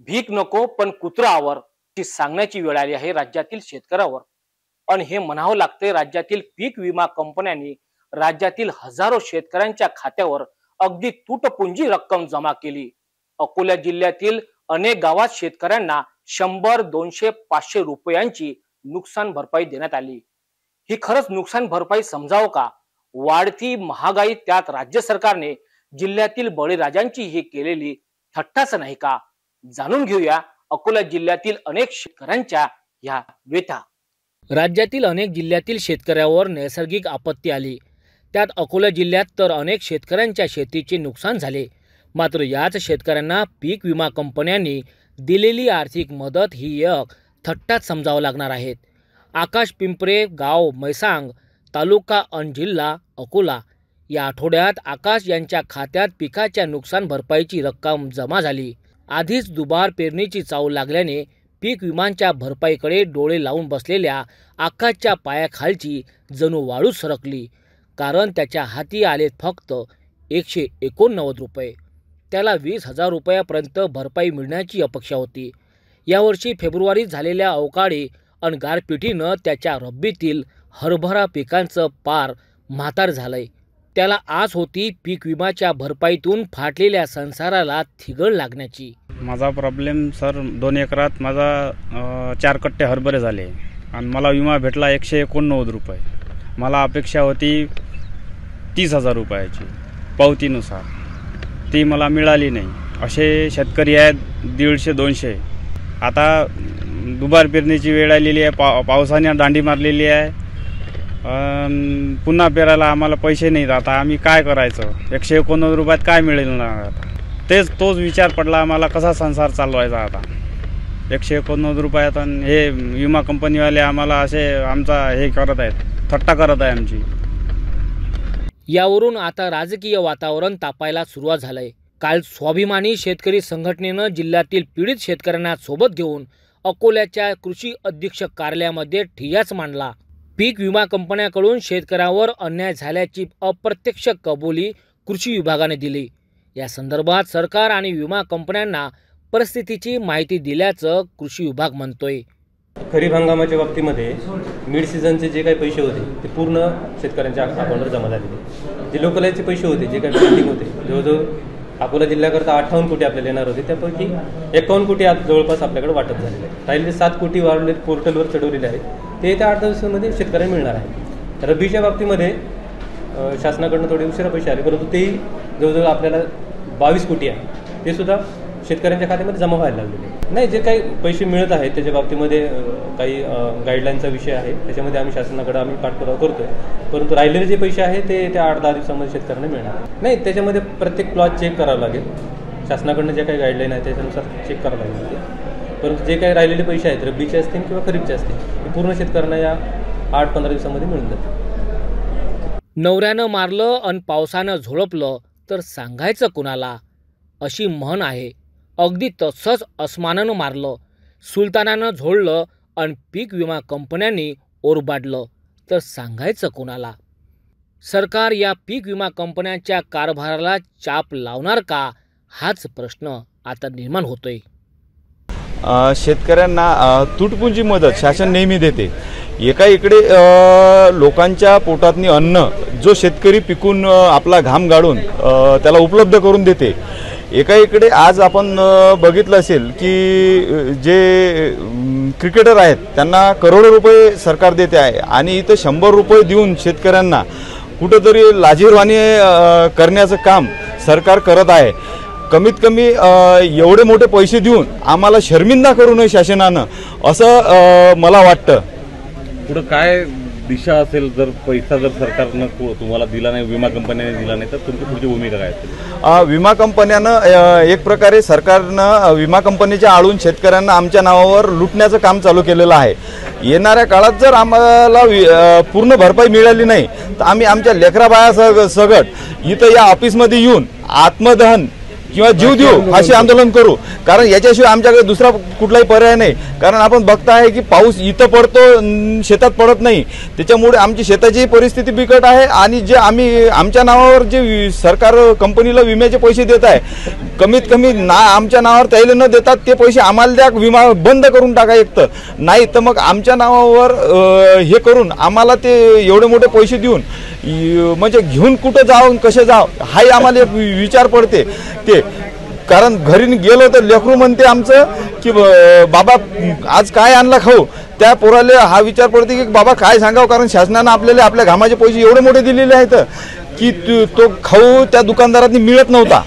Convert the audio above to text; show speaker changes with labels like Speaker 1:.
Speaker 1: भीक नको पण कुत्रा ची सांगण्याची वेळ आली आहे राज्यातील शेतकऱ्यावर. आणि हे म्हणावं लागते, राज्यातील पीक विमा कंपन्यांनी राज्यातील हजारो शेतकऱ्यांच्या खात्यावर अगदी तुटपुंजी रक्कम जमा केली. अकोला जिल्ह्यातील अनेक गावात शेतकऱ्यांना 100, 200, 500 रुपयांची नुकसान भरपाई देण्यात आली. ही खरंच नुकसान भरपाई समजावं का? वाढती महागाई, त्यात राज्य सरकारने जिल्ह्यातील बळीराजांची ही केलेली थट्टाच नाही का? जाणून घेऊया अकोला जिल्ह्यातील अनेक शेतकऱ्यांच्या या व्यथा. राज्यातील अनेक जिल्ह्यातील शेतकऱ्यावर नैसर्गिक आपत्ती आली. त्यात अकोला जिल्ह्यात तर अनेक शेतकऱ्यांच्या शेतीचे नुकसान झाले. मात्र याच शेतकऱ्यांना पीक विमा कंपन्यांनी दिलेली आर्थिक मदत ही एक थट्टाच समजावं लागणार आहे. आकाश पिंपरे, गाव मैसांग, तालुका अन जिल्हा अकोला. या आठवड्यात आकाश यांच्या खात्यात पिकाच्या नुकसान भरपाईची रक्कम जमा झाली. आधीच दुबार पेरणीची चाहूल लागल्याने पीक विमांच्या भरपाईकडे डोळे लावून बसलेल्या आकाशच्या पायाखालची जणू वाळूच सरकली. कारण त्याच्या हाती आले फक्त 189 रुपये. त्याला 20,000 रुपयापर्यंत भरपाई मिळण्याची अपेक्षा होती. यावर्षी फेब्रुवारीत झालेल्या अवकाळी अन गारपिटीनं त्याच्या रब्बीतील हरभरा पिकांचं पार म्हातार झालंय. त्याला आस होती पीक विमाच्या भरपाईतून फाटलेल्या संसाराला थिगळ लागण्याची.
Speaker 2: माझा प्रॉब्लेम सर, 2 एकरात माझा 4 कट्टे हरभरे झाले आणि मला विमा भेटला 189 रुपये. मला अपेक्षा होती 30,000 रुपयाची पावतीनुसार, ती मला मिळाली नाही. असे शेतकरी आहेत 150-200. आता दुबार पेरणीची वेळ आलेली आहे, पावसाने दांडी मारलेली आहे. पुन्हा पेरायला आम्हाला पैसे नाहीत. आता आम्ही काय करायचं? 189 रुपयात काय मिळेल ना? आता तोच विचार पडला आम्हाला, कसा संसार चालवायचा आता 189 रुपयात. आणि हे विमा कंपनीवाले आम्हाला असे आमचा हे करत आहेत, थट्टा करत आहे आमची.
Speaker 1: यावरून आता राजकीय वातावरण तापायला सुरुवात झालंय. काल स्वाभिमानी शेतकरी संघटनेनं जिल्ह्यातील पीडित शेतकऱ्यांना सोबत घेऊन अकोल्याच्या कृषी अधीक्षक कार्यालयामध्ये ठिय्याच मांडला. पीक विमा कंपन्यांकडून शेतकऱ्यावर अन्याय झाल्याची अप्रत्यक्ष कबुली कृषी विभागाने दिली. या संदर्भात सरकार आणि विमा कंपन्यांना परिस्थितीची माहिती दिल्याचं कृषी विभाग म्हणतोय.
Speaker 3: खरीप हंगामाच्या बाबतीमध्ये मिड सीझनचे जे काही पैसे होते ते पूर्ण शेतकऱ्यांच्या अकाउंटवर जमा झालेले. जे लोकलाईजचे पैसे होते, जे काही पेंडिंग होते, जवळजवळ अकोला जिल्ह्याकरता 58 कोटी आपल्याला येणार होते. त्यापैकी 51 कोटी आज जवळपास आपल्याकडे वाटप झालेले आहे. राहिलेले 7 कोटी वाढवले पोर्टलवर चढवलेले आहेत, ते त्या 8 दिवसांमध्ये शेतकऱ्यांना मिळणार आहे. रब्बीच्या बाबतीमध्ये शासनाकडनं थोडे उशिरा पैसे आले, परंतु तेही जवळजवळ आपल्याला 22 कोटी आहे, ते सुद्धा शेतकऱ्यांच्या खात्यामध्ये जमा व्हायला लागलेले नाही. जे काही पैसे मिळत आहेत त्याच्या बाबतीमध्ये काही गाईडलाईनचा विषय आहे, त्याच्यामध्ये आम्ही शासनाकडे पाठपुरावा करतोय. परंतु राहिलेले जे पैसे आहेत ते त्या 8-10 दिवसामध्ये शेतकऱ्यांना मिळणार नाही. त्याच्यामध्ये प्रत्येक प्लॉट चेक करावं लागेल. शासनाकडनं जे काही गाईडलाईन आहे त्याच्यानुसार चेक करावं लागेल. परंतु जे काही राहिलेले पैसे आहेत, रब्बीचे असतील किंवा खरीपचे असतील, ते पूर्ण शेतकऱ्यांना या 8-15 दिवसामध्ये मिळून जातील.
Speaker 1: नवऱ्यानं मारलं अन पावसानं झोडपलं तर सांगायचं कुणाला, अशी म्हण आहे. अगदी तसंच अस्मानानं मारलं, सुलतानानं झोडलं अन पीक विमा कंपन्यांनी ओरबाडलं तर सांगायचं कुणाला. सरकार या पीक विमा कंपन्यांच्या कारभाराला चाप लावणार का, हाच प्रश्न आता निर्माण होतोय.
Speaker 4: शेतकऱ्यांना तुटपुंजी मदत शासन नेहमी देते. एका इकडे लोकांच्या पोटातनी अन्न जो शेतकरी पिकून आपला घाम गाळून त्याला उपलब्ध करून देते, एका इकडे आज आपण बघितलं असेल की जे क्रिकेटर आहेत त्यांना करोडो रुपये सरकार देते आहे आणि इथं 100 रुपये देऊन शेतकऱ्यांना कुठंतरी लाजीरवाणी करण्याचं काम सरकार करत आहे. कमीत कमी एवढे मोठे पैसे देऊन आम्हाला शर्मिंदा करू नये शासनानं, असं मला वाटतं.
Speaker 5: पुढं काय दिशा असेल जर पैसा जर सरकारनं तुम्हाला दिला नाही, विमा कंपन्यांनी दिला नाही, तर तुमची पुढची भूमिका काय असेल?
Speaker 4: विमा कंपन्यानं एक प्रकारे सरकारनं विमा कंपनीच्या आळून शेतकऱ्यांना आमच्या नावावर लुटण्याचं काम चालू केलेलं आहे. येणाऱ्या काळात जर आम्हाला पूर्ण भरपाई मिळाली नाही तर आम्ही आमच्या लेकराबाया सगट इथं या ऑफिसमध्ये येऊन आत्मदहन किंवा जीव देऊ, फाशी आंदोलन करू, कारण याच्याशिवाय आमच्याकडे दुसरा कुठलाही पर्याय नाही. कारण आपण बघताय की पाऊस इथं पडतो, शेतात पडत नाही, त्याच्यामुळे आमची शेताची परिस्थिती बिकट आहे. आणि जे आम्ही आमच्या नावावर जे सरकार कंपनीला विम्याचे पैसे देत आहे, कमीत कमी आमच्या नावावर त्याला न देतात ते पैसे आम्हाला द्या, विमा बंद करून टाका एक तर, नाही तर मग आमच्या नावावर हे करून आम्हाला ते एवढे मोठे पैसे देऊन म्हणजे घेऊन कुठं जावं कसे जावं हाही आम्हाला एक विचार पडते. ते कारण घरी गेलो तर लेकरू म्हणते आमचं की बाबा आज काय आणला खाऊ, त्या पोराला हा विचार पडते की बाबा काय सांगावं, कारण शासनानं आपल्याला आपल्या घामाचे पैसे एवढे मोठे दिलेले आहेत की तो खाऊ त्या दुकानदारांनी मिळत नव्हता.